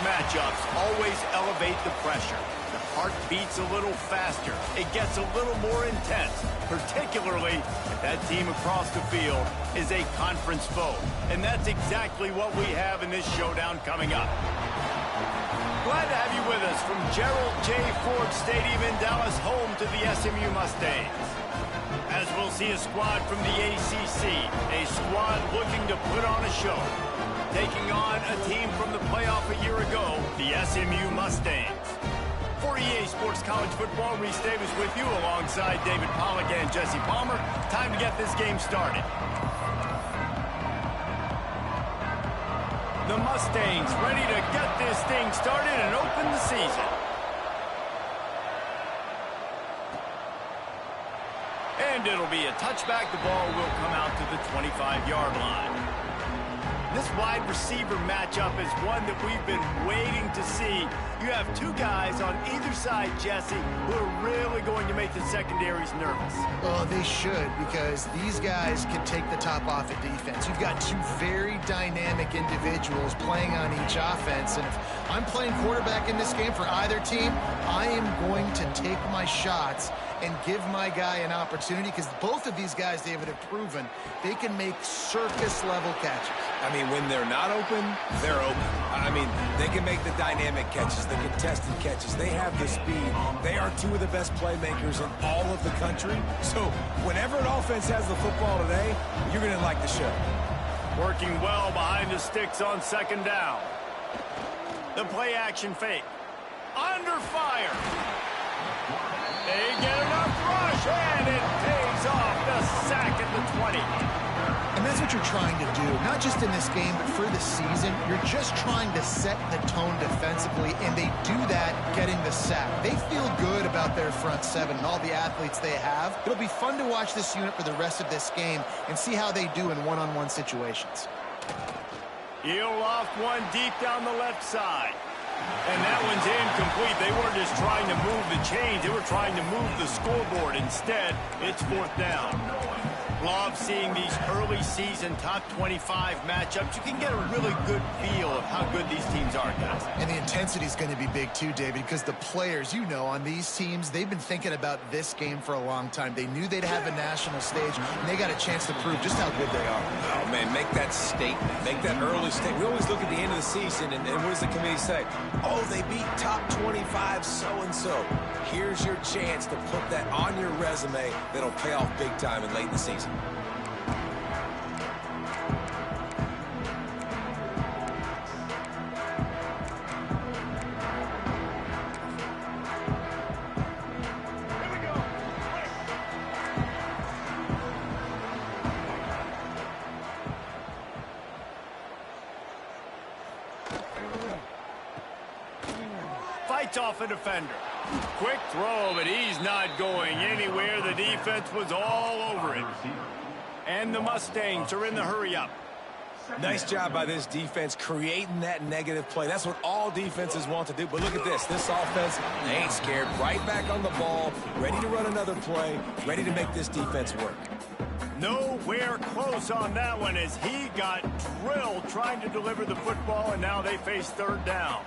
matchups always elevate the pressure. The heart beats a little faster. It gets a little more intense, particularly if that team across the field is a conference foe. And that's exactly what we have in this showdown coming up. Glad to have you with us from Gerald J. Ford Stadium in Dallas, home to the SMU Mustangs. As we'll see a squad from the ACC, a squad looking to put on a show. Taking on a team from the playoff a year ago, the SMU Mustangs. For EA Sports College Football, Reese Davis with you alongside David Pollack and Jesse Palmer. Time to get this game started. The Mustangs ready to get this thing started and open the season. And it'll be a touchback. The ball will come out to the 25-yard line. This wide receiver matchup is one that we've been waiting to see. You have two guys on either side, Jesse, who are really going to make the secondaries nervous. Well, they should, because these guys can take the top off of defense. You've got two very dynamic individuals playing on each offense, and if I'm playing quarterback in this game for either team, I am going to take my shots and give my guy an opportunity, because both of these guys, David, have proven they can make circus-level catches. I mean, when they're not open, they're open. I mean, they can make the dynamic catches, the contested catches. They have the speed. They are two of the best playmakers in all of the country. So whenever an offense has the football today, you're going to like the show. Working well behind the sticks on second down. The play action fake. Under fire. They get enough rush, and it pays off. The sack at the 20. And that's what you're trying to do, not just in this game, but for the season. You're just trying to set the tone defensively, and they do that getting the sack. They feel good about their front seven and all the athletes they have. It'll be fun to watch this unit for the rest of this game and see how they do in one-on-one situations. He'll loft one deep down the left side. And that one's incomplete. They weren't just trying to move the chains. They were trying to move the scoreboard. Instead, it's fourth down. Love seeing these early season top 25 matchups. You can get a really good feel of how good these teams are, guys. And the intensity is going to be big too, David, because the players, you know, on these teams, they've been thinking about this game for a long time. They knew they'd have a national stage, and they got a chance to prove just how good they are. Oh, man, make that statement. Make that early statement. We always look at the end of the season, and what does the committee say? Oh, they beat top 25 so-and-so. Here's your chance to put that on your resume that'll pay off big time and late in the season. Fights off a defender. Quick throw, but he's not going anywhere. The defense was all over it. And the Mustangs are in the hurry-up. Nice job by this defense creating that negative play. That's what all defenses want to do. But look at this. This offense, they ain't scared. Right back on the ball, ready to run another play, ready to make this defense work. Nowhere close on that one as he got drilled trying to deliver the football, and now they face third down.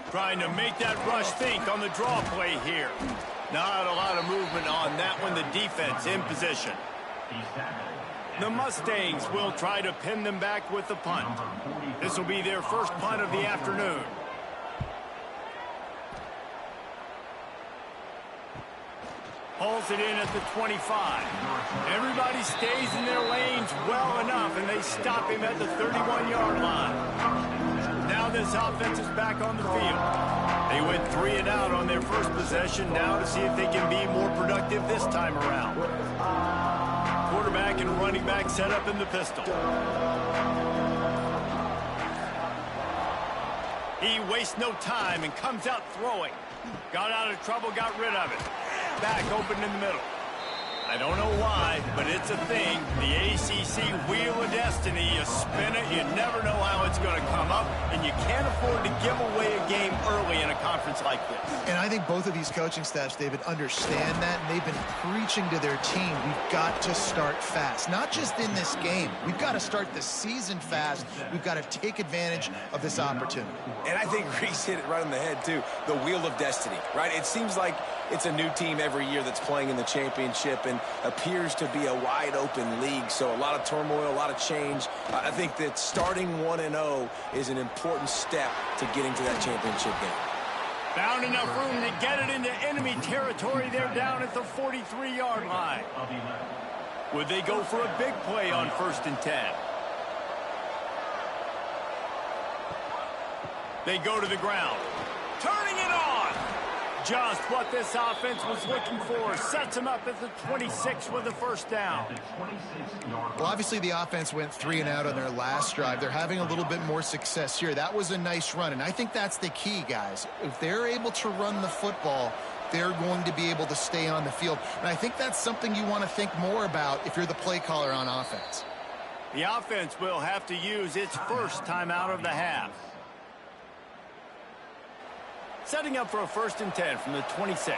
Trying to make that rush think on the draw play here. Not a lot of movement on that one. The defense in position. The Mustangs will try to pin them back with the punt. This will be their first punt of the afternoon. Pulls it in at the 25. Everybody stays in their lanes well enough, and they stop him at the 31-yard line. Now this offense is back on the field. They went 3 and out on their first possession. Now to see if they can be more productive this time around. Quarterback and running back set up in the pistol. He wastes no time and comes out throwing. Got out of trouble, got rid of it. Back open in the middle. I don't know why, but it's a thing. The ACC Wheel of Destiny, you spin it, you never know how it's going to come up, and you can't afford to give away a game early in a conference like this. And I think both of these coaching staffs, David, understand that, and they've been preaching to their team, we've got to start fast. Not just in this game. We've got to start the season fast. We've got to take advantage of this opportunity. And I think Reese hit it right on the head, too. The Wheel of Destiny, right? It seems like it's a new team every year that's playing in the championship and appears to be a wide-open league. So a lot of turmoil, a lot of change. I think that starting 1-0 is an important step to getting to that championship game. Found enough room to get it into enemy territory. They're down at the 43-yard line. Would they go for a big play on 1st and 10? They go to the ground. Turning it on. Just what this offense was looking for. Sets them up at the 26 with a first down. Well, obviously the offense went 3 and out on their last drive. They're having a little bit more success here. That was a nice run, and I think that's the key, guys. If they're able to run the football, they're going to be able to stay on the field. And I think that's something you want to think more about if you're the play caller on offense. The offense will have to use its first timeout of the half. Setting up for a 1st and 10 from the 26.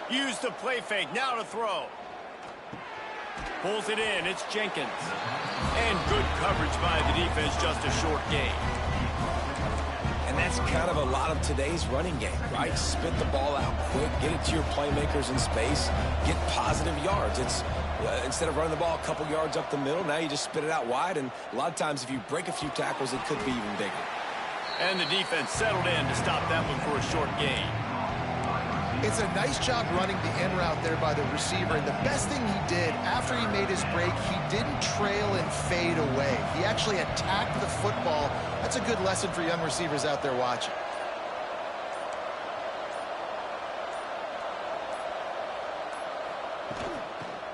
Use the play fake. Now to throw. Pulls it in. It's Jenkins. And good coverage by the defense. Just a short gain. And that's kind of a lot of today's running game, right? Spit the ball out quick, get it to your playmakers in space, get positive yards. It's instead of running the ball a couple yards up the middle, now you just spit it out wide, and a lot of times if you break a few tackles, it could be even bigger. And the defense settled in to stop that one for a short gain. It's a nice job running the in route there by the receiver, and the best thing he did after he made his break, he didn't trail and fade away. He actually attacked the football. That's a good lesson for young receivers out there watching.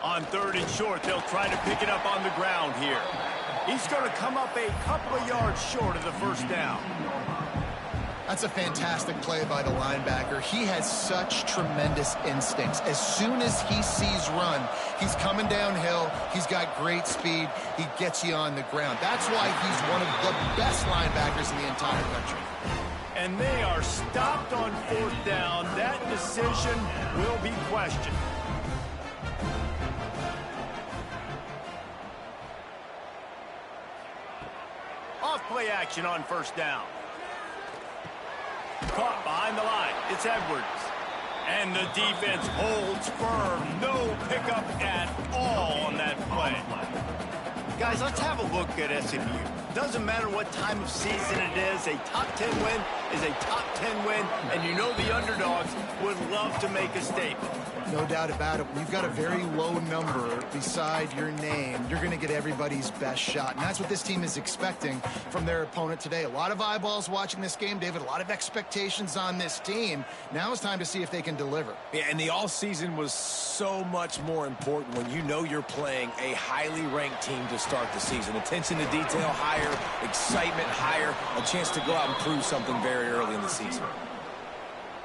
On 3rd and short, they'll try to pick it up on the ground here. He's going to come up a couple of yards short of the first down. That's a fantastic play by the linebacker. He has such tremendous instincts. As soon as he sees run, he's coming downhill. He's got great speed. He gets you on the ground. That's why he's one of the best linebackers in the entire country. And they are stopped on 4th down. That decision will be questioned. Off-play action on 1st down. Caught behind the line. It's Edwards. And the defense holds firm. No pickup at all on that play. Guys, let's have a look at SMU. Doesn't matter what time of season it is, a top 10 win is a top 10 win, and you know the underdogs would love to make a statement. No doubt about it. When you've got a very low number beside your name, you're going to get everybody's best shot. And that's what this team is expecting from their opponent today. A lot of eyeballs watching this game, David. A lot of expectations on this team. Now it's time to see if they can deliver. Yeah, and the all-season was so much more important when you know you're playing a highly ranked team to start the season. Attention to detail higher, excitement higher, a chance to go out and prove something very early in the season.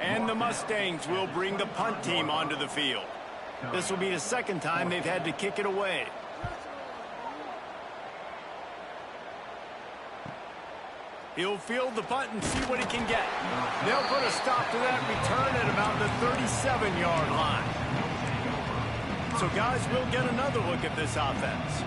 And the Mustangs will bring the punt team onto the field. This will be the 2nd time they've had to kick it away. He'll field the punt and see what he can get. They'll put a stop to that return at about the 37-yard line. So, guys, we'll get another look at this offense.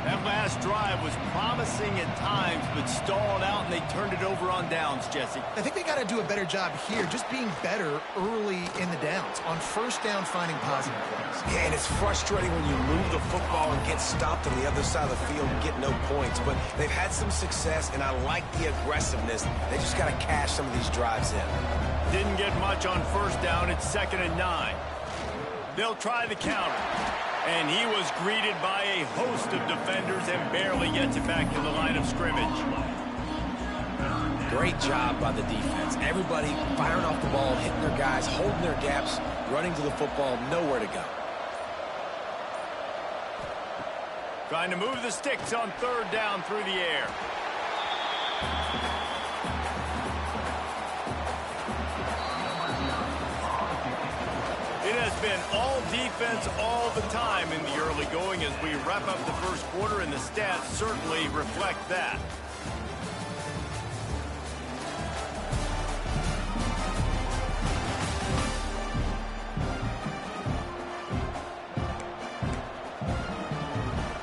That last drive was promising at times, but stalled out, and they turned it over on downs, Jesse. I think they got to do a better job here, just being better early in the downs. On 1st down, finding positive plays. Yeah, and it's frustrating when you move the football and get stopped on the other side of the field and get no points. But they've had some success, and I like the aggressiveness. They just got to cash some of these drives in. Didn't get much on 1st down. It's 2nd and 9. They'll try the counter. And he was greeted by a host of defenders and barely gets it back to the line of scrimmage. Great job by the defense. Everybody firing off the ball, hitting their guys, holding their gaps, running to the football, nowhere to go. Trying to move the sticks on 3rd down through the air. been all defense all the time in the early going as we wrap up the first quarter, and the stats certainly reflect that.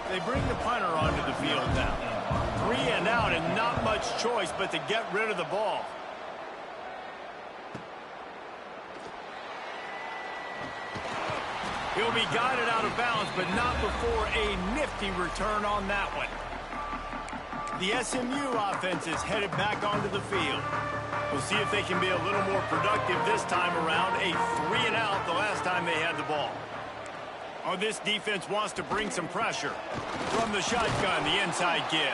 They bring the punter onto the field now. 3 and out, and not much choice but to get rid of the ball. He'll be guided out of bounds, but not before a nifty return on that one. The SMU offense is headed back onto the field. We'll see if they can be a little more productive this time around. A 3 and out the last time they had the ball. Oh, this defense wants to bring some pressure. From the shotgun, the inside give.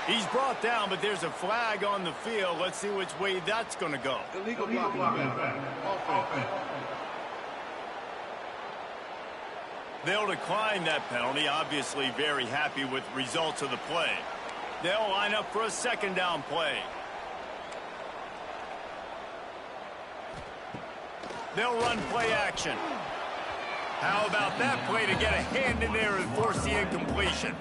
He's brought down, but there's a flag on the field. Let's see which way that's going to go. Illegal blocking. Offense. They'll decline that penalty. Obviously very happy with results of the play. They'll line up for a second down play. They'll run play action. How about that play to get a hand in there and force the incompletion?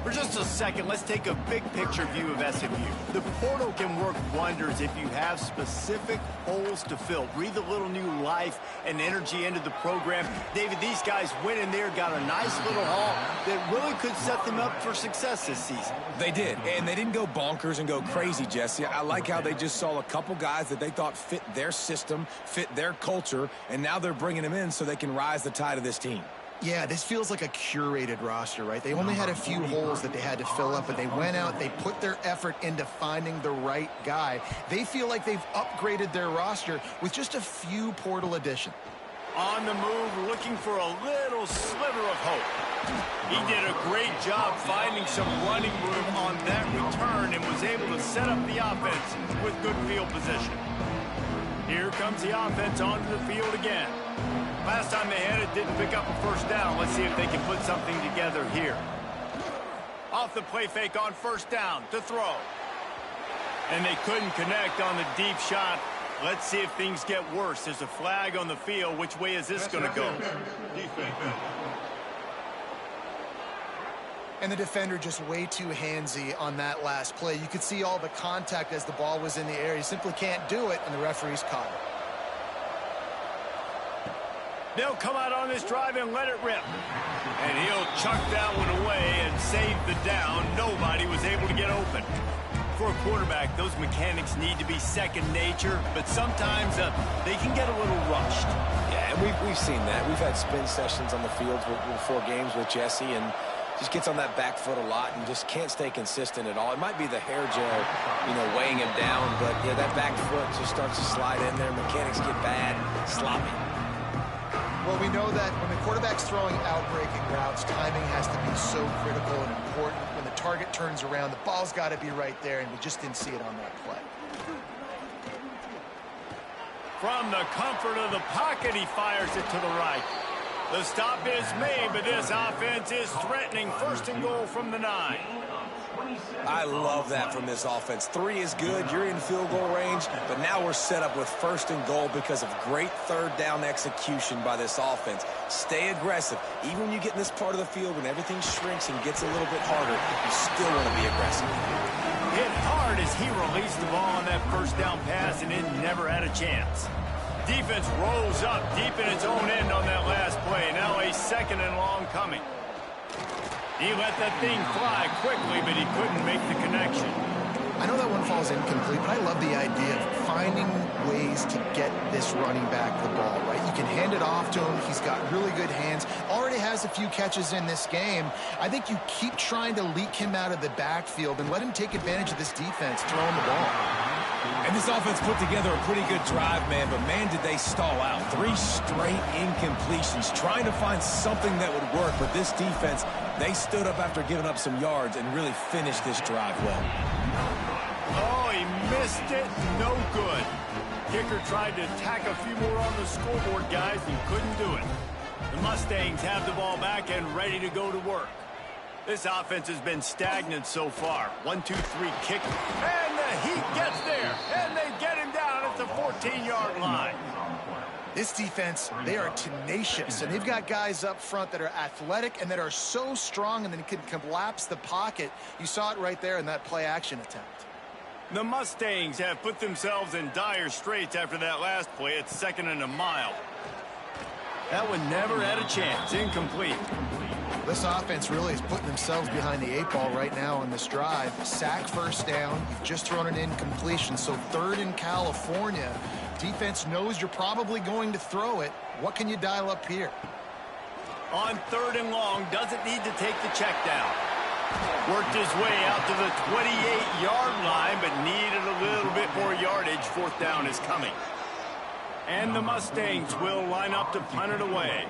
For just a second, let's take a big picture view of SMU. The portal can work wonders if you have specific holes to fill. Breathe a little new life and energy into the program. David, these guys went in there, got a nice little haul that really could set them up for success this season. They did, and they didn't go bonkers and go crazy, Jesse. I like how they just saw a couple guys that they thought fit their system, fit their culture, and now they're bringing them in so they can rise the tide of this team. Yeah, this feels like a curated roster, right? They only had a few holes that they had to fill up, but they went out, they put their effort into finding the right guy. They feel like they've upgraded their roster with just a few portal additions. On the move, looking for a little sliver of hope. He did a great job finding some running room on that return and was able to set up the offense with good field position. Here comes the offense onto the field again. Last time they had it, didn't pick up a first down. Let's see if they can put something together here. Off the play fake on first down to throw. And they couldn't connect on the deep shot. Let's see if things get worse. There's a flag on the field. Which way is this going to go? And the defender just way too handsy on that last play. You could see all the contact as the ball was in the air. You simply can't do it, and the referee's caught it. They'll come out on this drive and let it rip. And he'll chuck that one away and save the down. Nobody was able to get open. For a quarterback, those mechanics need to be second nature, but sometimes they can get a little rushed. Yeah, and we've seen that. We've had spin sessions on the field before games with Jesse, and just gets on that back foot a lot and just can't stay consistent at all. It might be the hair gel, weighing him down, but yeah, that back foot just starts to slide in there. Mechanics get bad, sloppy. Well, we know that when the quarterback's throwing out-breaking routes, timing has to be so critical and important. When the target turns around, the ball's got to be right there, and we just didn't see it on that play. From the comfort of the pocket, he fires it to the right. The stop is made, but this offense is threatening. First and goal from the 9. I love that from this offense. 3 is good. You're in field goal range, but now we're set up with first and goal because of great third down execution by this offense. Stay aggressive. Even when you get in this part of the field, when everything shrinks and gets a little bit harder, you still want to be aggressive. Hit hard as he released the ball on that first down pass, and it never had a chance. Defense rolls up deep in its own end on that last play. Now a second and long coming. He let that thing fly quickly, but he couldn't make the connection. I know that one falls incomplete, but I love the idea of finding ways to get this running back the ball, right? You can hand it off to him. He's got really good hands. Already has a few catches in this game. I think you keep trying to leak him out of the backfield and let him take advantage of this defense throwing the ball. And this offense put together a pretty good drive, man, but man, did they stall out. 3 straight incompletions, trying to find something that would work, but this defense, they stood up after giving up some yards and really finished this drive well. Oh, he missed it. No good. Kicker tried to tack a few more on the scoreboard, guys, and couldn't do it. The Mustangs have the ball back and ready to go to work. This offense has been stagnant so far. 1, 2, 3, kick. And the Heat gets there. And they get him down at the 14-yard line. This defense, they are tenacious, and they've got guys up front that are athletic and that are so strong and then can collapse the pocket. You saw it right there in that play-action attempt. The Mustangs have put themselves in dire straits after that last play. It's 2nd and a mile. That one never had a chance. Incomplete. This offense really is putting themselves behind the 8 ball right now on this drive. Sack, first down. You've just thrown an incompletion, so 3rd in California. Defense knows you're probably going to throw it. What can you dial up here? On 3rd and long, doesn't need to take the check down. Worked his way out to the 28-yard line, but needed a little bit more yardage. 4th down is coming. And the Mustangs will line up to punt it away.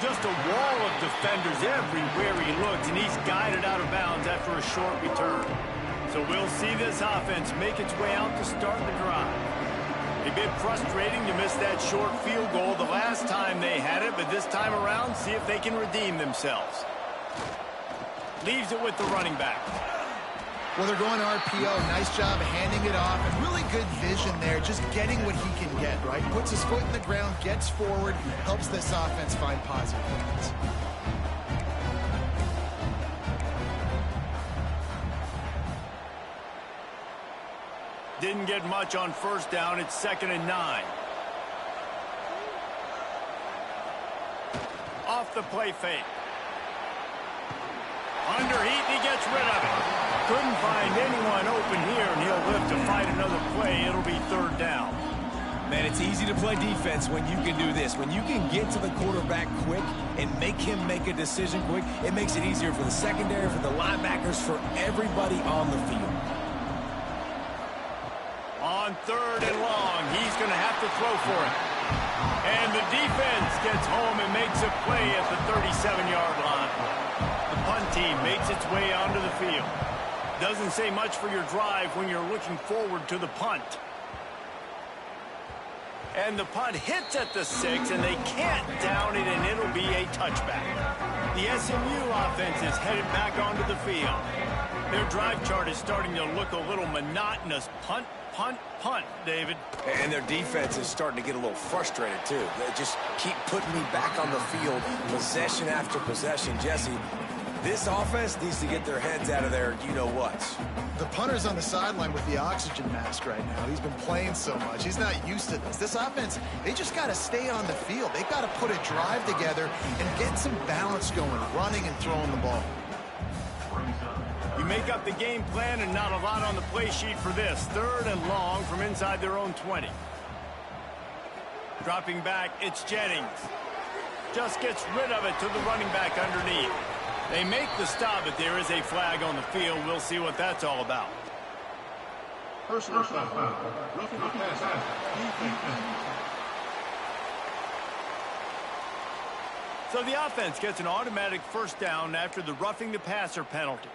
Just a wall of defenders everywhere he looks, and he's guided out of bounds after a short return. So we'll see this offense make its way out to start the drive. A bit frustrating to miss that short field goal the last time they had it, but this time around, see if they can redeem themselves. Leaves it with the running back. Well, they're going RPO. Nice job handing it off, and really good vision there, just getting what he can get, right? Puts his foot in the ground, gets forward, helps this offense find positive points. Didn't get much on 1st down. It's 2nd and 9. Off the play fake. Under heat, and he gets rid of it. Couldn't find anyone open here, and he'll live to fight another play. It'll be 3rd down. Man, it's easy to play defense when you can do this. When you can get to the quarterback quick and make him make a decision quick, it makes it easier for the secondary, for the linebackers, for everybody on the field. On 3rd and long, he's going to have to throw for it. And the defense gets home and makes a play at the 37-yard line. The punt team makes its way onto the field. Doesn't say much for your drive when you're looking forward to the punt. And the punt hits at the 6, and they can't down it, and it'll be a touchback. The SMU offense is headed back onto the field. Their drive chart is starting to look a little monotonous. Punt, punt, punt, David. And their defense is starting to get a little frustrated, too. They just keep putting me back on the field, possession after possession. Jesse, this offense needs to get their heads out of there, you-know-what. The punter's on the sideline with the oxygen mask right now. He's been playing so much. He's not used to this. This offense, they just got to stay on the field. They've got to put a drive together and get some balance going, running and throwing the ball. You make up the game plan, and not a lot on the play sheet for this. 3rd and long from inside their own 20. Dropping back, it's Jennings. Just gets rid of it to the running back underneath. They make the stop, but there is a flag on the field. We'll see what that's all about. Personal foul. Roughing the passer. So the offense gets an automatic 1st down after the roughing the passer penalty.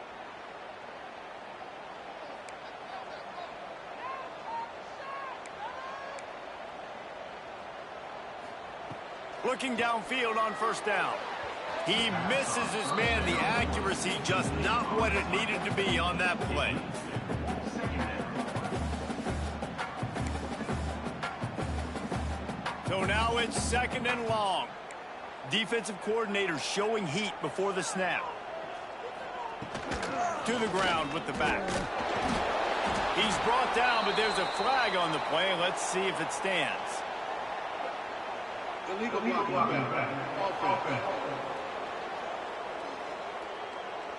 Looking downfield on 1st down. He misses his man. The accuracy just not what it needed to be on that play. So now it's 2nd and long. Defensive coordinator showing heat before the snap. To the ground with the back. He's brought down, but there's a flag on the play. Let's see if it stands. Illegal blocking offense.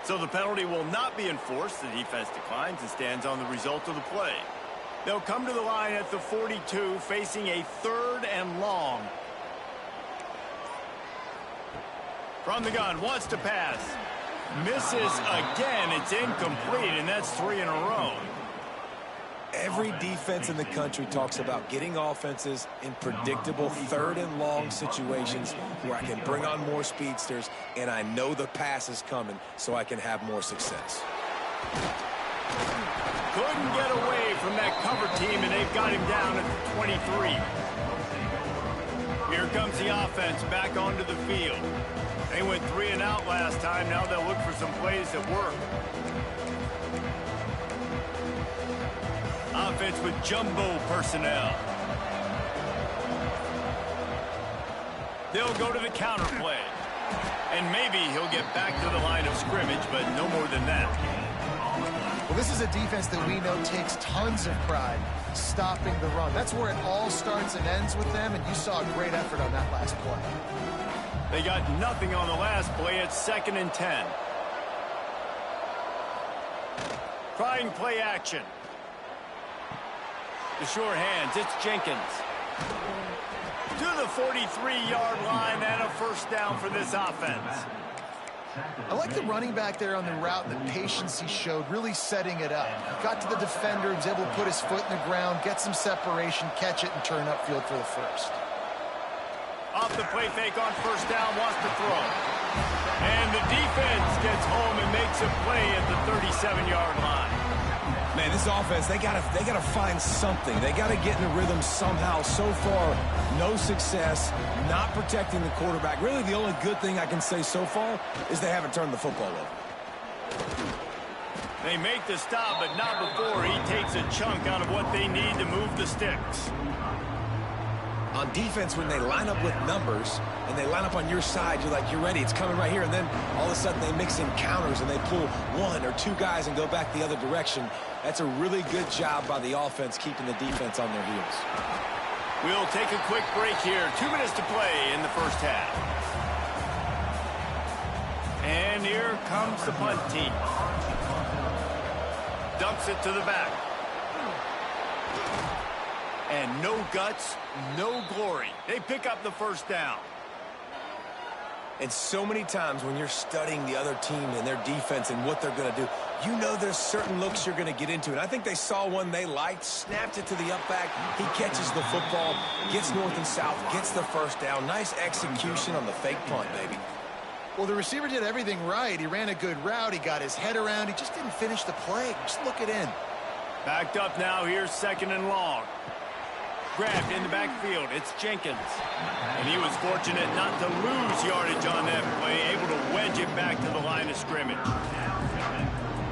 So the penalty will not be enforced. The defense declines and stands on the result of the play. They'll come to the line at the 42, facing a 3rd and long. From the gun, wants to pass. Misses again. It's incomplete, and that's 3 in a row. Every defense in the country talks about getting offenses in predictable 3rd and long situations where I can bring on more speedsters and I know the pass is coming so I can have more success. Couldn't get away from that cover team, and they've got him down at the 23. Here comes the offense back onto the field. They went 3 and out last time. Now they'll look for some plays that work. Offense with jumbo personnel. They'll go to the counter play. And maybe he'll get back to the line of scrimmage, but no more than that. Well, this is a defense that we know takes tons of pride stopping the run. That's where it all starts and ends with them, and you saw a great effort on that last play. They got nothing on the last play. It's 2nd and 10. Trying play action. The sure hands, it's Jenkins. To the 43-yard line and a first down for this offense. I like the running back there on the route and the patience he showed, really setting it up. Got to the defender, was able to put his foot in the ground, get some separation, catch it, and turn upfield for the first. Off the play fake on first down, wants to throw. And the defense gets home and makes a play at the 37-yard line. Man, this offense, they gotta find something. They gotta get in a rhythm somehow. So far, no success, not protecting the quarterback. Really, the only good thing I can say so far is they haven't turned the football over. They make the stop, but not before he takes a chunk out of what they need to move the sticks. On defense, when they line up with numbers and they line up on your side, you're like, you're ready, it's coming right here. And then all of a sudden they mix in counters and they pull 1 or 2 guys and go back the other direction. That's a really good job by the offense keeping the defense on their heels. We'll take a quick break here. 2 minutes to play in the first half. And here comes the punt team. Dumps it to the back. And no guts, no glory. They pick up the first down. And so many times when you're studying the other team and their defense and what they're going to do, you know there's certain looks you're going to get into. And I think they saw one they liked, snapped it to the up back. He catches the football, gets north and south, gets the first down. Nice execution on the fake punt, baby. Well, the receiver did everything right. He ran a good route. He got his head around. He just didn't finish the play. Just look it in. Backed up now. Here's 2nd and long. Grabbed in the backfield. It's Jenkins. And he was fortunate not to lose yardage on that play, able to wedge it back to the line of scrimmage.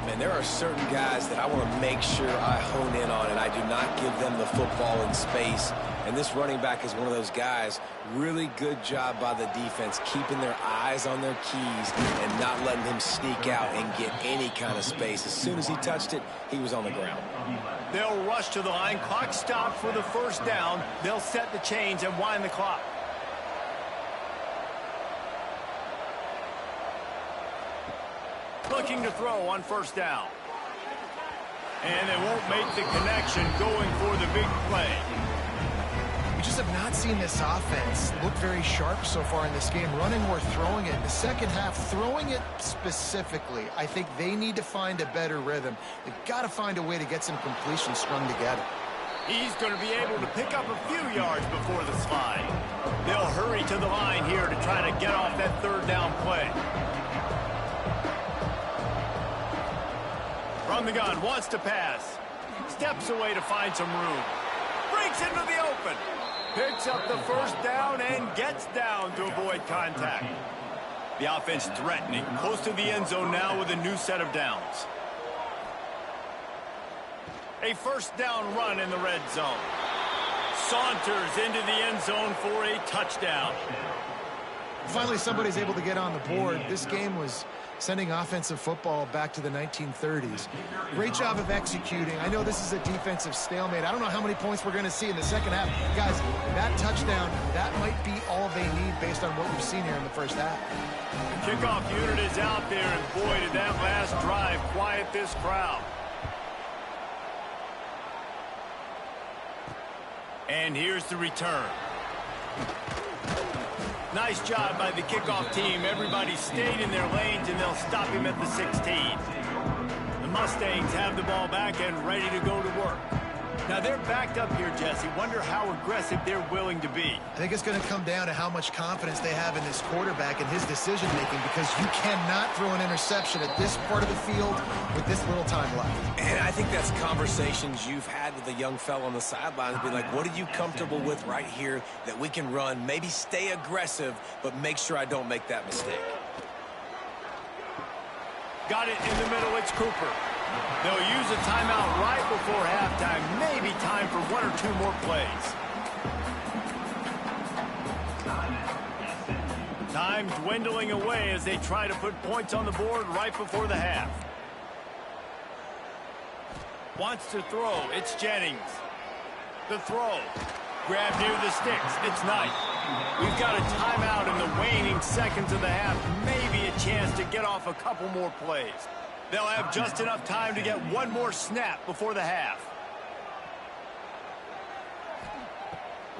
Man, there are certain guys that I want to make sure I hone in on, and I do not give them the football in space. And this running back is one of those guys. Really good job by the defense, keeping their eyes on their keys and not letting him sneak out and get any kind of space. As soon as he touched it, he was on the ground. They'll rush to the line. Clock stopped for the first down. They'll set the chains and wind the clock. Looking to throw on first down. And they won't make the connection going for the big play. We just have not seen this offense look very sharp so far in this game, running or throwing it. In the second half, throwing it specifically, I think they need to find a better rhythm. They've got to find a way to get some completions strung together. He's going to be able to pick up a few yards before the slide. They'll hurry to the line here to try to get off that third down play. From the gun, wants to pass. Steps away to find some room. Breaks into the open. Picks up the first down and gets down to avoid contact. The offense threatening, close to the end zone now with a new set of downs. A first down run in the red zone. Saunters into the end zone for a touchdown. Finally, somebody's able to get on the board. This game was sending offensive football back to the 1930s. Great job of executing. I know this is a defensive stalemate. I don't know how many points we're going to see in the second half. Guys, that touchdown, that might be all they need based on what we've seen here in the first half. The kickoff unit is out there, and boy, did that last drive quiet this crowd. And here's the return. Nice job by the kickoff team. Everybody stayed in their lanes, and they'll stop him at the 16. The Mustangs have the ball back and ready to go to work. Now they're backed up here, Jesse. Wonder how aggressive they're willing to be. I think it's going to come down to how much confidence they have in this quarterback and his decision-making, because you cannot throw an interception at this part of the field with this little time left. And I think that's conversations you've had with a young fellow on the sidelines. Be like, what are you comfortable with right here that we can run? Maybe stay aggressive, but make sure I don't make that mistake. Got it in the middle. It's Cooper. They'll use a timeout right before halftime. Maybe time for 1 or 2 more plays. Time dwindling away as they try to put points on the board right before the half. Wants to throw. It's Jennings. The throw. Grab near the sticks. It's Knight. We've got a timeout in the waning seconds of the half. Maybe a chance to get off a couple more plays. They'll have just enough time to get 1 more snap before the half.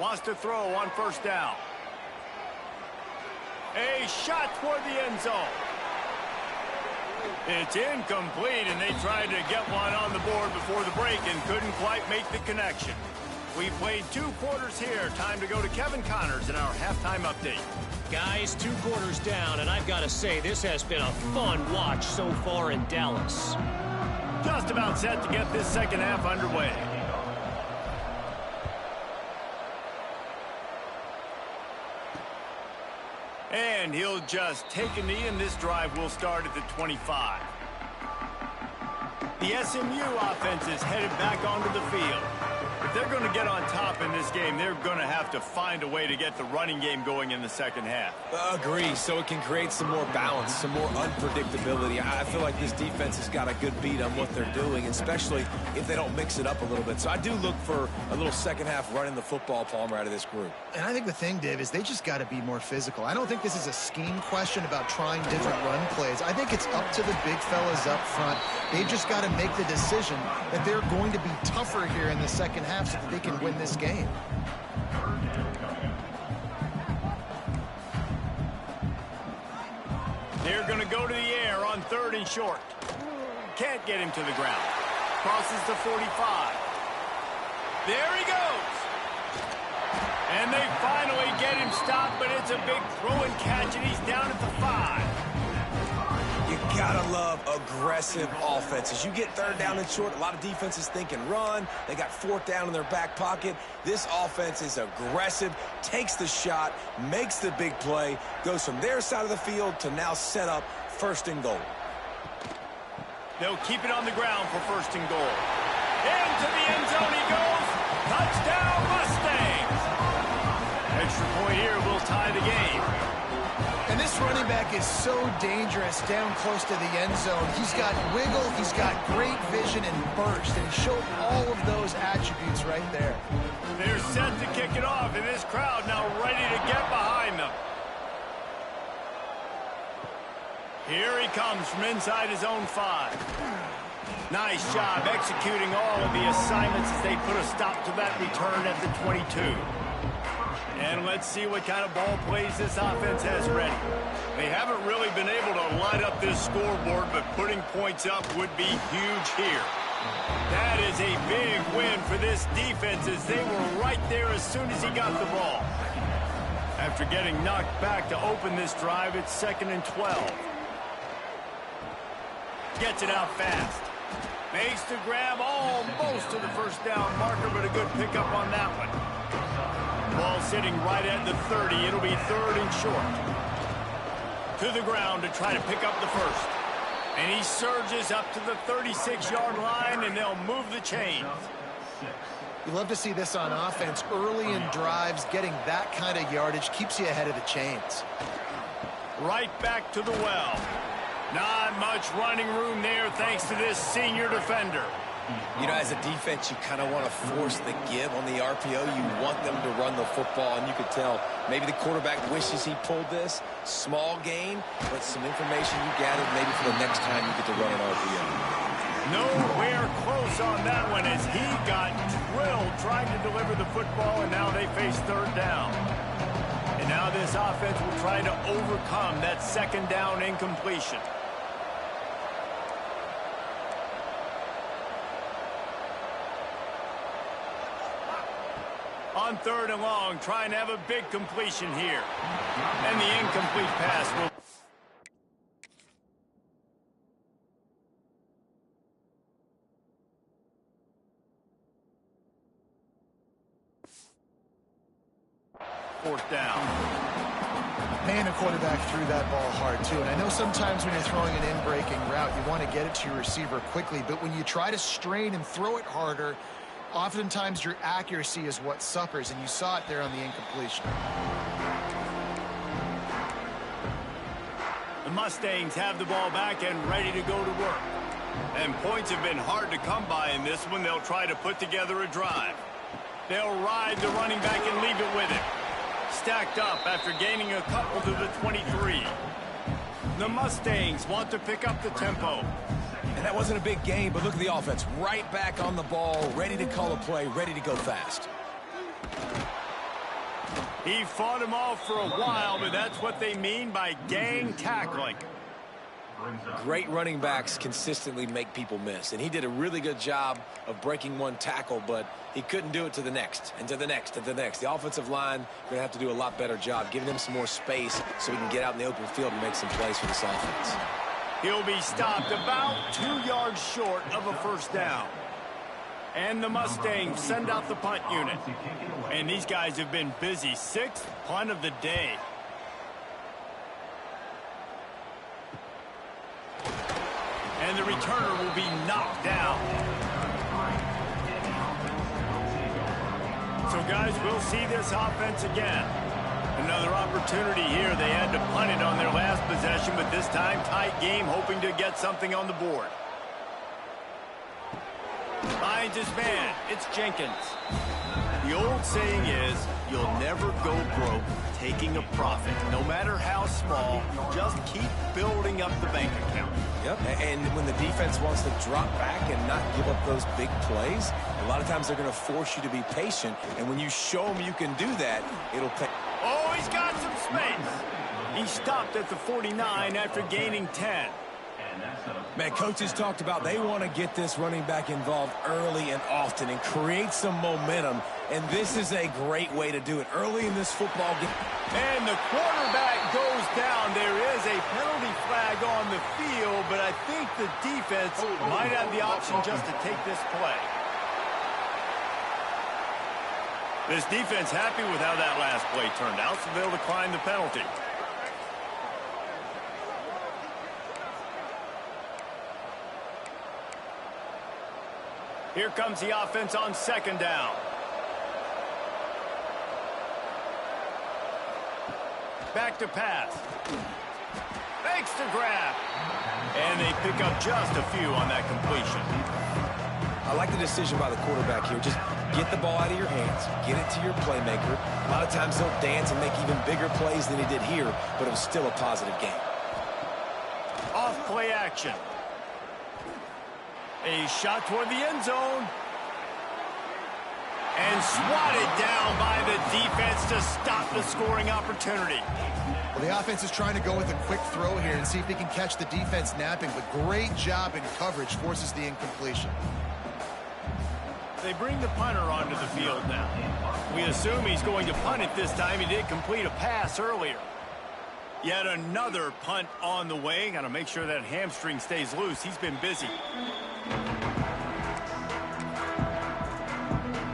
Wants to throw on first down. A shot toward the end zone. It's incomplete, and they tried to get one on the board before the break and couldn't quite make the connection. We played 2 quarters here. Time to go to Kevin Connors in our halftime update. Guys, 2 quarters down, and I've got to say, this has been a fun watch so far in Dallas. Just about set to get this second half underway. And he'll just take a knee, and this drive will start at the 25. The SMU offense is headed back onto the field. If they're going to get on top in this game, they're going to have to find a way to get the running game going in the second half. Agree, so it can create some more balance, some more unpredictability. I feel like this defense has got a good beat on what they're doing, especially if they don't mix it up a little bit. So I do look for a little second half running the football, Palmer, out of this group. And I think the thing, Dave, is they just got to be more physical. I don't think this is a scheme question about trying different run plays. I think it's up to the big fellas up front. They've just got to make the decision that they're going to be tougher here in the second half so that they can win this game. They're going to go to the air on 3rd and short. Can't get him to the ground. Crosses the 45. There he goes. And they finally get him stopped, but it's a big throw and catch, and he's down at the 5. You gotta love aggressive offenses. You get 3rd down and short, a lot of defenses think and run. They got 4th down in their back pocket. This offense is aggressive, takes the shot, makes the big play, goes from their side of the field to now set up 1st and goal. They'll keep it on the ground for 1st and goal. Into the end zone he goes. Touchdown, Mustangs. Extra point here will tie the game. And this running back is so dangerous down close to the end zone. He's got wiggle, he's got great vision and burst, and he showed all of those attributes right there. They're set to kick it off, and this crowd now ready to get behind them. Here he comes from inside his own 5. Nice job executing all of the assignments as they put a stop to that return at the 22. And let's see what kind of ball plays this offense has ready. They haven't really been able to light up this scoreboard, but putting points up would be huge here. That is a big win for this defense as they were right there as soon as he got the ball. After getting knocked back to open this drive, it's 2nd and 12. Gets it out fast. Makes the grab almost to the 1st down marker, but a good pickup on that one. Ball sitting right at the 30. It'll be 3rd and short. To the ground to try to pick up the 1st. And he surges up to the 36-yard line, and they'll move the chains. You love to see this on offense. Early in drives, getting that kind of yardage keeps you ahead of the chains. Right back to the well. Not much running room there thanks to this senior defender. You know, as a defense, you kind of want to force the give on the RPO. You want them to run the football, and you could tell maybe the quarterback wishes he pulled this. Small gain, but some information you gathered maybe for the next time you get to run an RPO. Nowhere close on that one as he got drilled trying to deliver the football, and now they face 3rd down. And now this offense will try to overcome that 2nd down incompletion. On 3rd and long, trying to have a big completion here. And the incomplete pass will... Fourth down. Man, the quarterback threw that ball hard, too. And I know sometimes when you're throwing an in-breaking route, you want to get it to your receiver quickly. But when you try to strain and throw it harder, oftentimes your accuracy is what suffers. And you saw it there on the incompletion. The Mustangs have the ball back and ready to go to work. And points have been hard to come by in this one. They'll try to put together a drive. They'll ride the running back and leave it with him. Stacked up after gaining a couple to the 23. The Mustangs want to pick up the tempo. And that wasn't a big game, but look at the offense. Right back on the ball, ready to call a play, ready to go fast. He fought him off for a while, but that's what they mean by gang tackling. Great running backs consistently make people miss, and he did a really good job of breaking one tackle, but he couldn't do it to the next, and to the next, and to the next. The offensive line going to have to do a lot better job, giving him some more space so he can get out in the open field and make some plays for this offense. He'll be stopped about 2 yards short of a first down. And the Mustangs send out the punt unit. And these guys have been busy. 6th punt of the day. And the returner will be knocked down. So, guys, we'll see this offense again. Another opportunity here. They had to punt it on their last possession, but this time tight game, hoping to get something on the board. Finds his man. It's Jenkins. The old saying is, you'll never go broke taking a profit. No matter how small, just keep building up the bank account. Yep, and when the defense wants to drop back and not give up those big plays, a lot of times they're going to force you to be patient, and when you show them you can do that, it'll pay. Oh, he's got some space. He stopped at the 49 after gaining 10. Man, coaches talked about they want to get this running back involved early and often and create some momentum, and this is a great way to do it early in this football game. And the quarterback goes down. There is a penalty flag on the field, but I think the defense might have the option just to take this play. This defense happy with how that last play turned out, so they'll decline the penalty. Here comes the offense on 2nd down. Back to pass. Fakes the grab. And they pick up just a few on that completion. I like the decision by the quarterback here. Just get the ball out of your hands, get it to your playmaker. A lot of times he'll dance and make even bigger plays than he did here, but it was still a positive game. Off play action. A shot toward the end zone. And swatted down by the defense to stop the scoring opportunity. Well, the offense is trying to go with a quick throw here and see if he can catch the defense napping, but great job in coverage forces the incompletion. They bring the punter onto the field now. We assume he's going to punt it this time. He did complete a pass earlier. Yet another punt on the way. Got to make sure that hamstring stays loose. He's been busy.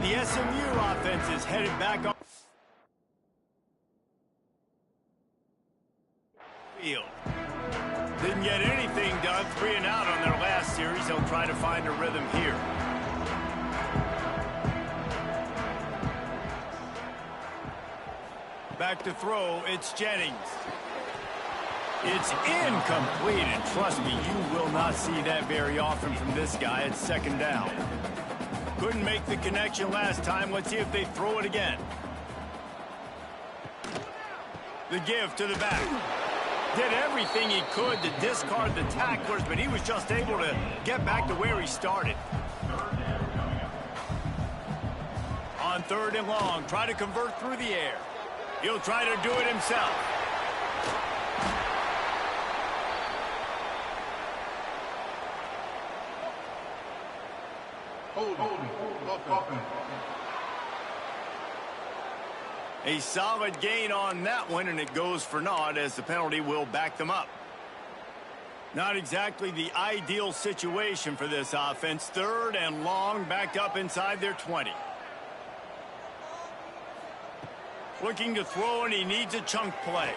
The SMU offense is headed back on field. Didn't get anything done. 3 and out on their last series. They'll try to find a rhythm here. Back to throw. It's Jennings. It's incomplete, and trust me, you will not see that very often from this guy at 2nd down. Couldn't make the connection last time. Let's see if they throw it again. The give to the back. Did everything he could to discard the tacklers, but he was just able to get back to where he started. On 3rd and long, try to convert through the air. He'll try to do it himself. A solid gain on that one, and it goes for naught as the penalty will back them up. Not exactly the ideal situation for this offense. 3rd and long, backed up inside their 20. Looking to throw, and he needs a chunk play.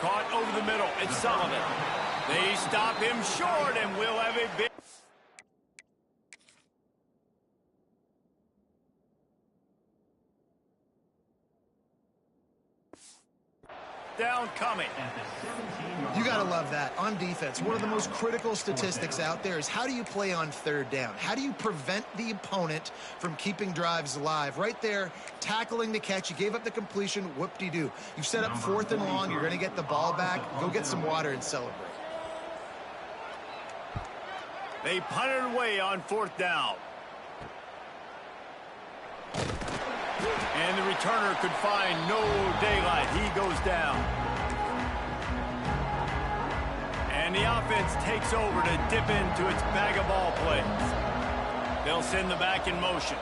Caught over the middle. It's Sullivan. They stop him short, and we'll have a big... down coming. You got to love that. On defense, one of the most critical statistics out there is how do you play on third down? How do you prevent the opponent from keeping drives alive? Right there, tackling the catch. You gave up the completion. Whoop-de-doo. You've set up 4th and long. You're going to get the ball back. Go get some water and celebrate. They punt it away on 4th down. And the returner could find no daylight. He goes down. And the offense takes over to dip into its bag of ball plays. They'll send the back in motion.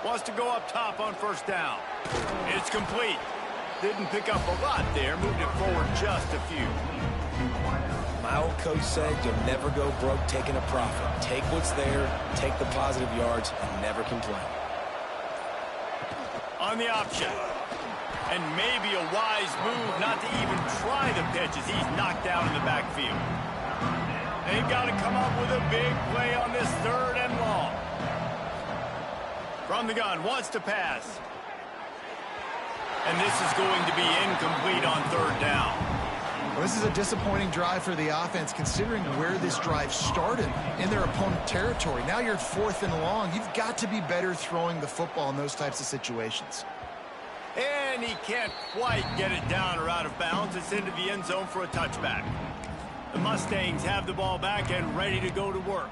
Wants to go up top on 1st down. It's complete. Didn't pick up a lot there. Moved it forward just a few. My old coach said you'll never go broke taking a profit. Take what's there, take the positive yards, and never complain. On the option. And maybe a wise move not to even try the pitch as he's knocked down in the backfield. They've got to come up with a big play on this 3rd and long. From the gun, wants to pass. And this is going to be incomplete on 3rd down. Well, this is a disappointing drive for the offense, considering where this drive started in their opponent territory. Now you're at 4th and long. You've got to be better throwing the football in those types of situations. And he can't quite get it down or out of bounds. It's into the end zone for a touchback. The Mustangs have the ball back and ready to go to work.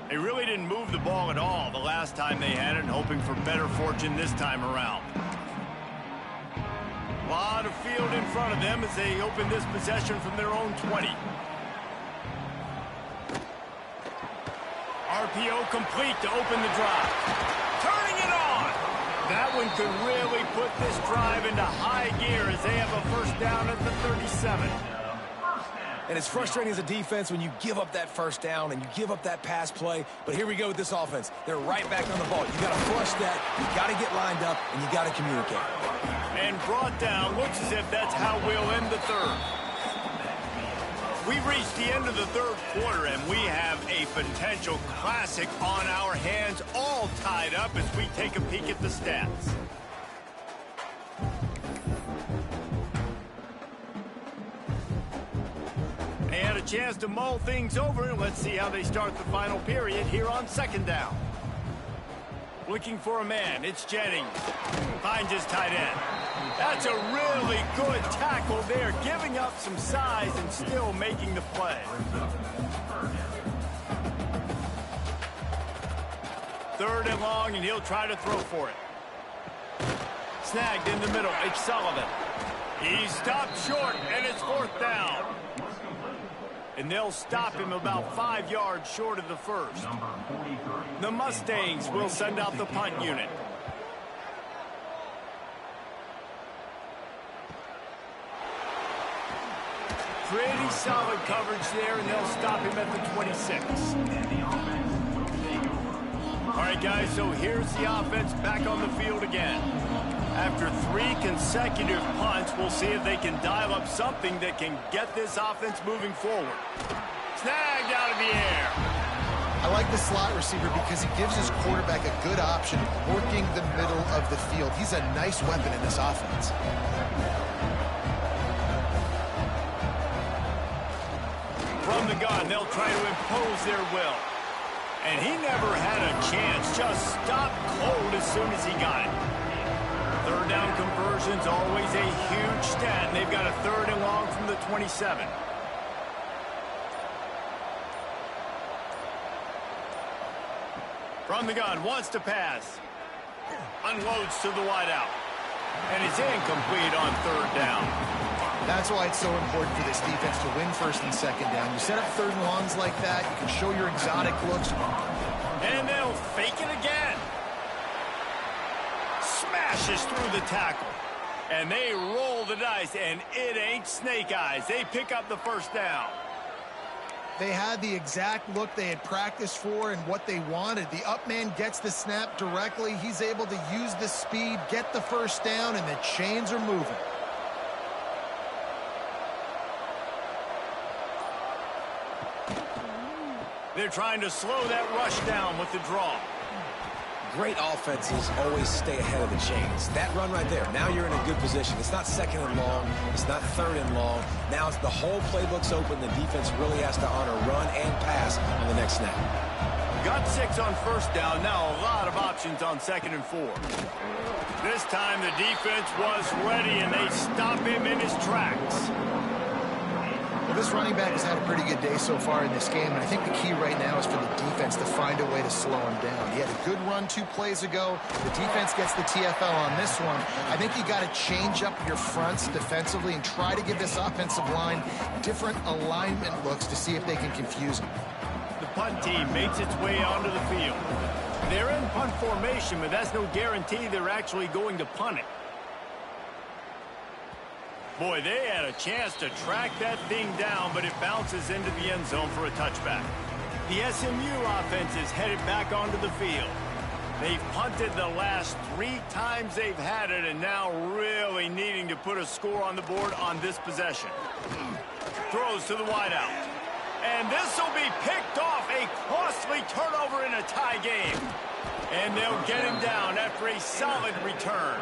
They really didn't move the ball at all the last time they had it, hoping for better fortune this time around. A lot of field in front of them as they open this possession from their own 20. RPO complete to open the drive. Turning it on! That one could really put this drive into high gear as they have a 1st down at the 37. And it's frustrating as a defense when you give up that 1st down and you give up that pass play. But here we go with this offense. They're right back on the ball. You got to flush that. You got to get lined up, and you got to communicate. And brought down. Looks as if that's how we'll end the 3rd. We've reached the end of the 3rd quarter, and we have a potential classic on our hands, all tied up as we take a peek at the stats. They had a chance to mull things over, and let's see how they start the final period here on 2nd down. Looking for a man, it's Jennings. Finds his tight end. That's a really good tackle there, giving up some size and still making the play. 3rd and long, and he'll try to throw for it. Snagged in the middle, it's Sullivan. He's stopped short, and it's 4th down. And they'll stop him about 5 yards short of the 1st. The Mustangs will send out the punt unit. Pretty solid coverage there, and they'll stop him at the 26. All right, guys, so here's the offense back on the field again. After 3 consecutive punts, we'll see if they can dial up something that can get this offense moving forward. Snagged out of the air. I like the slot receiver because he gives his quarterback a good option working the middle of the field. He's a nice weapon in this offense. From the gun, they'll try to impose their will. And he never had a chance, just stopped cold as soon as he got it. 3rd down conversion's always a huge stat, and they've got a 3rd and long from the 27. From the gun, wants to pass. Unloads to the wideout. And it's incomplete on 3rd down. That's why it's so important for this defense to win 1st and 2nd down. You set up 3rd and longs like that, you can show your exotic looks. And they'll fake it again. Smashes through the tackle. And they roll the dice, and it ain't snake eyes. They pick up the 1st down. They had the exact look they had practiced for and what they wanted. The up man gets the snap directly. He's able to use the speed, get the 1st down, and the chains are moving. They're trying to slow that rush down with the draw. Great offenses always stay ahead of the chains. That run right there, now you're in a good position. It's not second and long. It's not third and long. Now it's the whole playbook's open. The defense really has to honor run and pass on the next snap. Got 6 on first down. Now a lot of options on 2nd and 4. This time the defense was ready, and they stop him in his tracks. Well, this running back has had a pretty good day so far in this game, and I think the key right now is for the defense to find a way to slow him down. He had a good run 2 plays ago. The defense gets the TFL on this one. I think you got to change up your fronts defensively and try to give this offensive line different alignment looks to see if they can confuse him. The punt team makes its way onto the field. They're in punt formation, but that's no guarantee they're actually going to punt it. Boy, they had a chance to track that thing down, but it bounces into the end zone for a touchback. The SMU offense is headed back onto the field. They've punted the last 3 times they've had it, and now really needing to put a score on the board on this possession. Throws to the wideout. And this will be picked off, a costly turnover in a tie game. And they'll get him down after a solid return.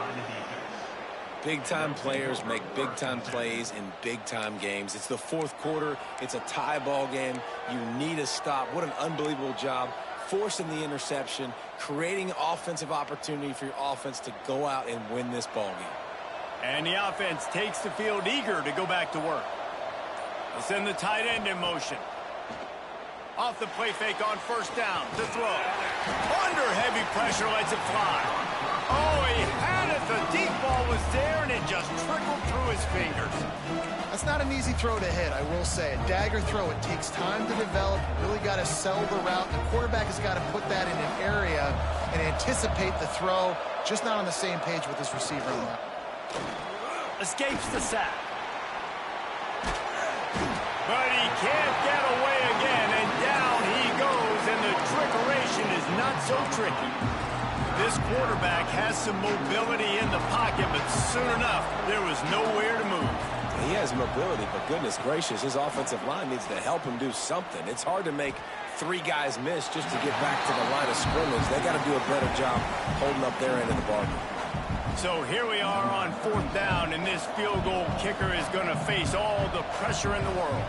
Big-time players make big-time plays in big-time games. It's the 4th quarter. It's a tie ball game. You need a stop. What an unbelievable job forcing the interception, creating offensive opportunity for your offense to go out and win this ball game. And the offense takes the field eager to go back to work. They'll send the tight end in motion. Off the play fake on first down to throw. Under heavy pressure, lets it fly. Oh, he had it. The deep ball was there, and it just trickled through his fingers. That's not an easy throw to hit, I will say. A dagger throw, it takes time to develop. Really got to sell the route. The quarterback has got to put that in an area and anticipate the throw. Just not on the same page with his receiver on that. Escapes the sack. But he can't get away again, and down he goes, and the trickeration is not so tricky. This quarterback has some mobility in the pocket, but soon enough, there was nowhere to move. He has mobility, but goodness gracious, his offensive line needs to help him do something. It's hard to make 3 guys miss just to get back to the line of scrimmage. They got to do a better job holding up their end of the bargain. So here we are on 4th down, and this field goal kicker is going to face all the pressure in the world.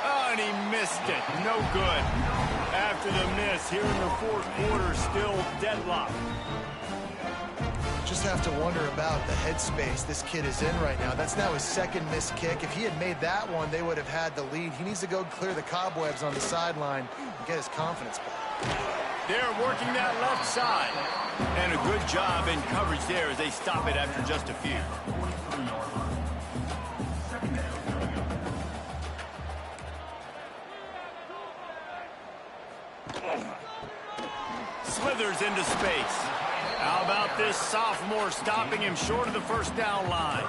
Oh, and he missed it. No good. After the miss, here in the 4th quarter, still deadlocked. Just have to wonder about the headspace this kid is in right now. That's now his 2nd missed kick. If he had made that one, they would have had the lead. He needs to go clear the cobwebs on the sideline and get his confidence back. They're working that left side. And a good job in coverage there as they stop it after just a few. Slithers into space. How about this sophomore stopping him short of the first down line?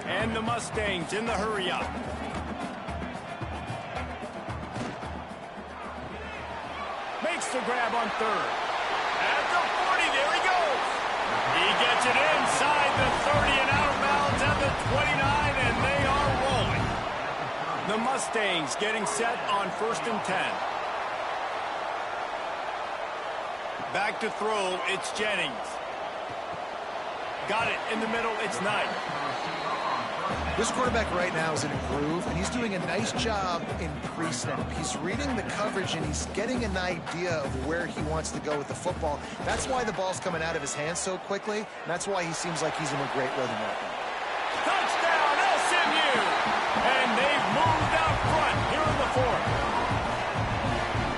And the Mustangs in the hurry-up. Makes the grab on 3rd. At the 40, there he goes. He gets it inside the 30 and out of bounds at the 29, and they are rolling. The Mustangs getting set on 1st and 10. Back to throw, it's Jennings. Got it in the middle, it's Knight. This quarterback right now is in a groove, and he's doing a nice job in pre-snap. He's reading the coverage, and he's getting an idea of where he wants to go with the football. That's why the ball's coming out of his hands so quickly, and that's why he seems like he's in a great rhythm right now. Touchdown, SMU! And they've moved out front here in the 4th.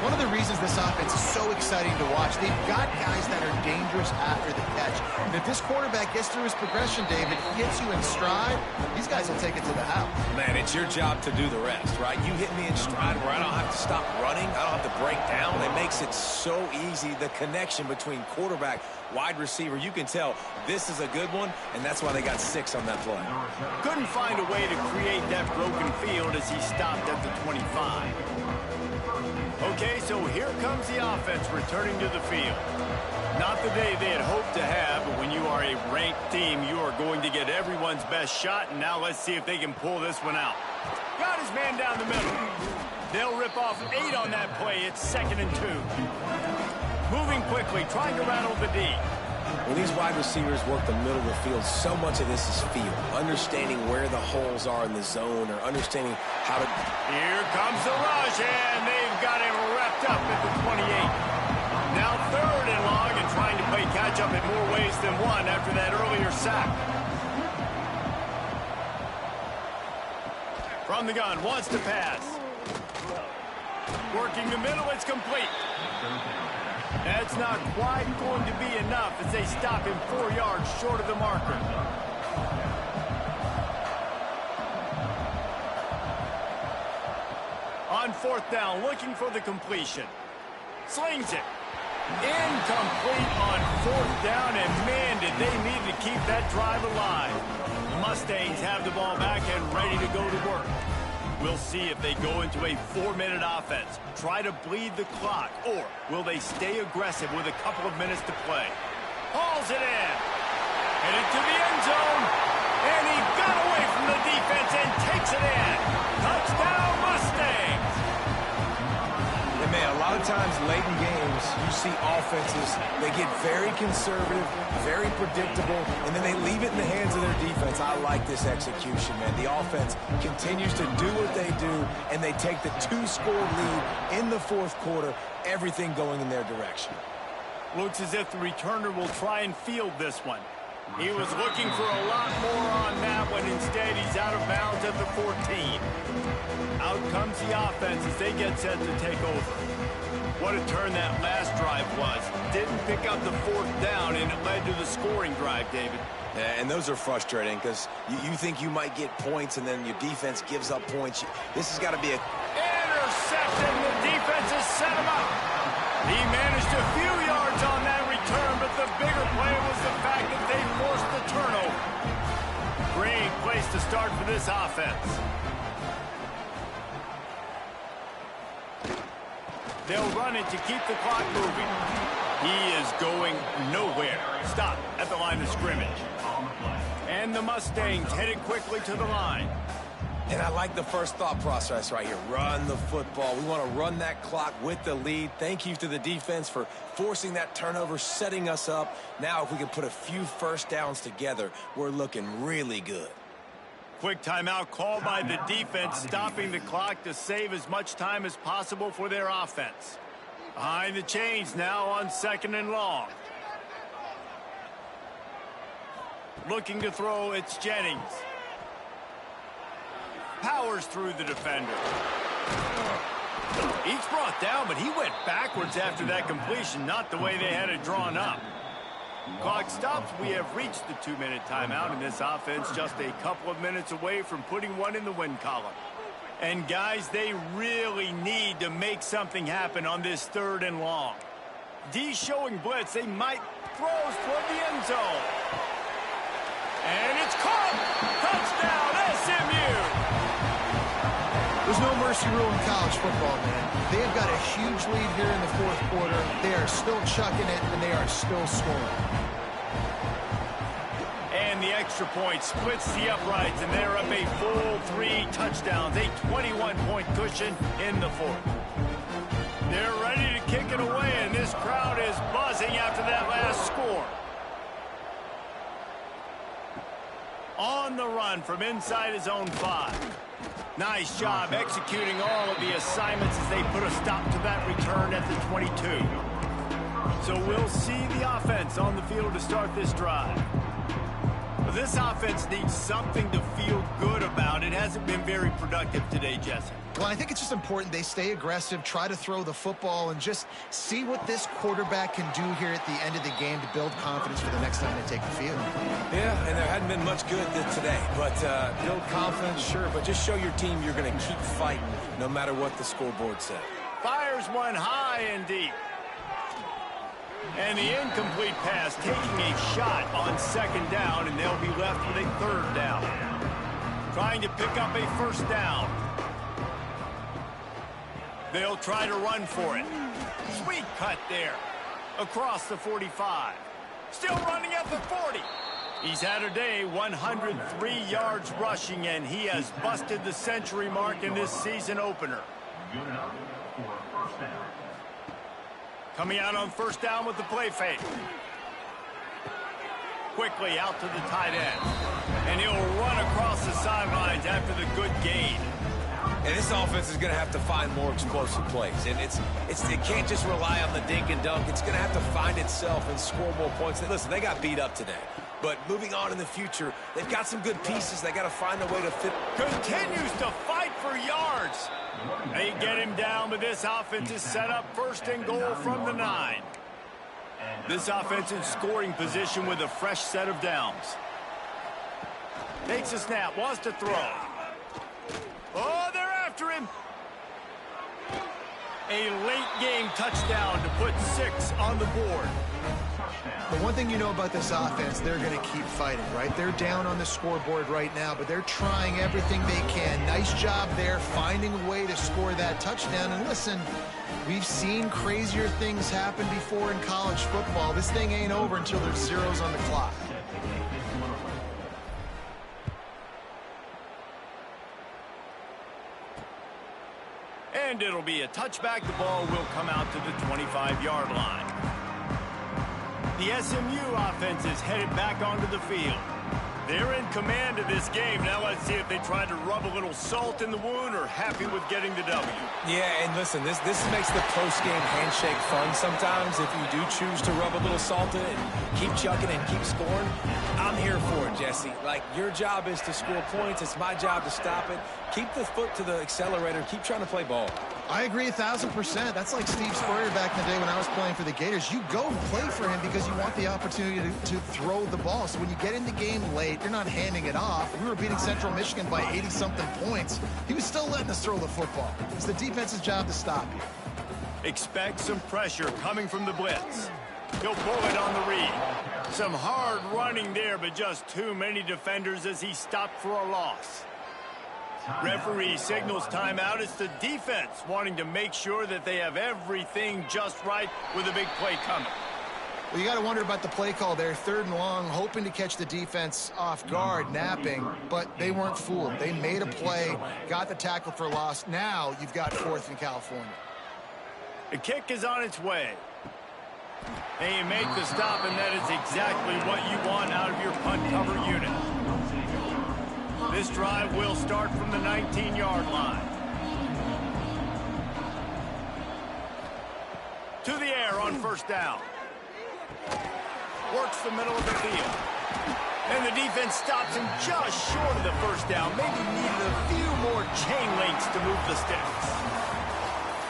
One of the reasons this offense is so exciting to watch, they've got guys that are dangerous after the catch. And if this quarterback gets through his progression, David, gets you in stride, these guys will take it to the house. Man, it's your job to do the rest, right? You hit me in stride where I don't have to stop running. I don't have to break down. It makes it so easy. The connection between quarterback, wide receiver, you can tell this is a good one, and that's why they got 6 on that play. Couldn't find a way to create that broken field as he stopped at the 25. Okay, so here comes the offense returning to the field. Not the day they had hoped to have, but when you are a ranked team, you are going to get everyone's best shot, and now let's see if they can pull this one out. Got his man down the middle. They'll rip off 8 on that play. It's 2nd and 2. Moving quickly, trying to rattle the D. When these wide receivers work the middle of the field, so much of this is feel. Understanding where the holes are in the zone or understanding how to... Here comes the rush, and they've got him wrapped up at the 28. Now 3rd and long and trying to play catch-up in more ways than one after that earlier sack. From the gun, wants to pass. Working the middle, it's complete. That's not quite going to be enough as they stop him 4 yards short of the marker. On 4th down, looking for the completion. Slings it. Incomplete on 4th down, and man, did they need to keep that drive alive. The Mustangs have the ball back and ready to go to work. We'll see if they go into a 4-minute offense, try to bleed the clock, or will they stay aggressive with a couple of minutes to play. Hauls it in. Headed to the end zone, and he got away from the defense and takes it in. Touchdown, Mustangs! And man, a lot of times late in games, you see offenses, they get very conservative, very predictable, and then they leave it in the hands of their defense. I like this execution, man. The offense continues to do what they do, and they take the 2-score lead in the 4th quarter, everything going in their direction. Looks as if the returner will try and field this one. He was looking for a lot more on that one. Instead, he's out of bounds at the 14. Out comes the offense as they get set to take over. What a turn that last drive was. Didn't pick up the 4th down, and it led to the scoring drive, David. Yeah, and those are frustrating because you think you might get points, and then your defense gives up points. This has got to be a... Intercepted. The defense has set him up. He managed a few yards on that return, but the bigger play was the fact that they forced the turnover. Great place to start for this offense. They'll run it to keep the clock moving. He is going nowhere. Stop at the line of scrimmage. And the Mustangs headed quickly to the line. And I like the first thought process right here. Run the football. We want to run that clock with the lead. Thank you to the defense for forcing that turnover, setting us up. Now if we can put a few first downs together, we're looking really good. Quick timeout called by the defense, stopping the clock to save as much time as possible for their offense. Behind the chains now on 2nd and long. Looking to throw, it's Jennings. Powers through the defender. He's brought down, but he went backwards after that completion, not the way they had it drawn up. Clock stops. We have reached the 2-minute timeout, and this offense just a couple of minutes away from putting one in the win column. And guys, they really need to make something happen on this 3rd and long. D showing blitz. They might throw toward the end zone. And it's caught. Touchdown, SMU. There's no mercy rule in college football, man. They've got a huge lead here in the 4th quarter. They are still chucking it, and they are still scoring. And the extra point splits the uprights, and they're up a full 3 touchdowns, a 21-point cushion in the 4th. They're ready to kick it away, and this crowd is buzzing after that last score. On the run from inside his own 5. Nice job executing all of the assignments as they put a stop to that return at the 22. So we'll see the offense on the field to start this drive. This offense needs something to feel good about. It hasn't been very productive today, Jesse. Well, I think it's just important they stay aggressive, try to throw the football, and just see what this quarterback can do here at the end of the game to build confidence for the next time they take the field. Yeah, and there hadn't been much good today. But build confidence, sure, but just show your team you're going to keep fighting no matter what the scoreboard said. Fires one high and deep. And the incomplete pass taking a shot on 2nd down, and they'll be left with a 3rd down. Trying to pick up a 1st down. They'll try to run for it. Sweet cut there. Across the 45. Still running at the 40. He's had a day, 103 yards rushing, and he has busted the century mark in this season opener. Coming out on first down with the play fake. Quickly out to the tight end. And he'll run across the sidelines after the good gain. And this offense is going to have to find more explosive plays. And it can't just rely on the dink and dunk. It's going to have to find itself and score more points. Listen, they got beat up today. But moving on in the future, they've got some good pieces. They got to find a way to fit. Continues to fight for yards. They get him down, but this offense is set up first and goal from the 9. This offense in scoring position with a fresh set of downs. Takes a snap, wants to throw. Oh, they're after him. A late game touchdown to put 6 on the board. The one thing you know about this offense, they're going to keep fighting, right? They're down on the scoreboard right now, but they're trying everything they can. Nice job there, finding a way to score that touchdown. And listen, we've seen crazier things happen before in college football. This thing ain't over until there's zeros on the clock. And it'll be a touchback. The ball will come out to the 25-yard line. The SMU offense is headed back onto the field. They're in command of this game. Now let's see if they try to rub a little salt in the wound or happy with getting the W. Yeah, and listen, this makes the post-game handshake fun sometimes. If you do choose to rub a little salt in it and keep chucking and keep scoring, I'm here for it, Jesse. Like, your job is to score points. It's my job to stop it. Keep the foot to the accelerator. Keep trying to play ball. I agree 1,000%. That's like Steve Spurrier back in the day when I was playing for the Gators. You go and play for him because you want the opportunity to throw the ball. So when you get in the game late, you're not handing it off. We were beating Central Michigan by 80-something points. He was still letting us throw the football. It's the defense's job to stop you. Expect some pressure coming from the blitz. He'll pull it on the read. Some hard running there, but just too many defenders as he stopped for a loss. Referee signals timeout. It's the defense wanting to make sure that they have everything just right with a big play coming. Well, you got to wonder about the play call there. 3rd and long, hoping to catch the defense off guard, napping, but they weren't fooled. They made a play, got the tackle for loss. Now you've got 4th in California. The kick is on its way. And you make the stop, and that is exactly what you want out of your punt cover unit. This drive will start from the 19-yard line. To the air on first down. Works the middle of the field. And the defense stops him just short of the first down. Maybe needed a few more chain links to move the sticks.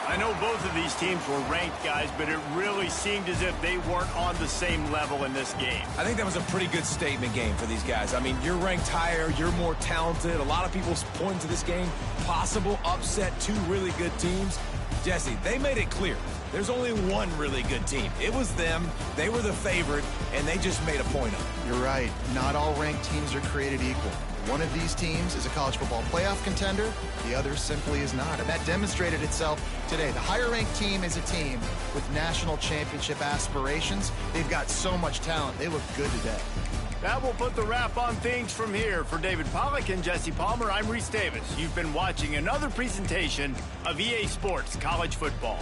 I know both of these teams were ranked, guys, but it really seemed as if they weren't on the same level in this game. I think that was a pretty good statement game for these guys. I mean, you're ranked higher, you're more talented. A lot of people point to this game, possible upset, 2 really good teams. Jesse, they made it clear. There's only one really good team. It was them. They were the favorite, and they just made a point of it. You're right. Not all ranked teams are created equal. One of these teams is a college football playoff contender. The other simply is not. And that demonstrated itself today. The higher-ranked team is a team with national championship aspirations. They've got so much talent. They look good today. That will put the wrap on things from here. For David Pollack and Jesse Palmer, I'm Reese Davis. You've been watching another presentation of EA Sports College Football.